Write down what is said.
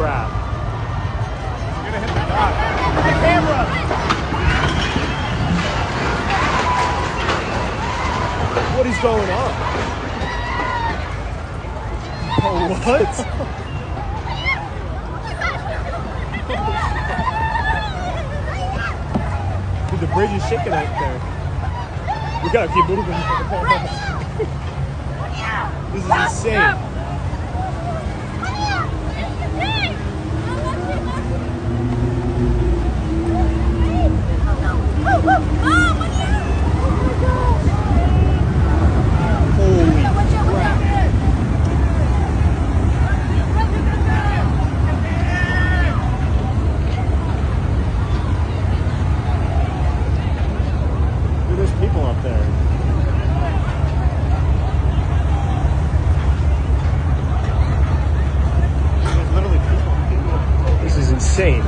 crap. You're gonna hit the dock. The camera! What is going on? Oh, what? Dude, the bridge is shaking out there. We gotta keep moving. This is insane. Holy crap. Dude, there's people up there. There's literally people. This is insane.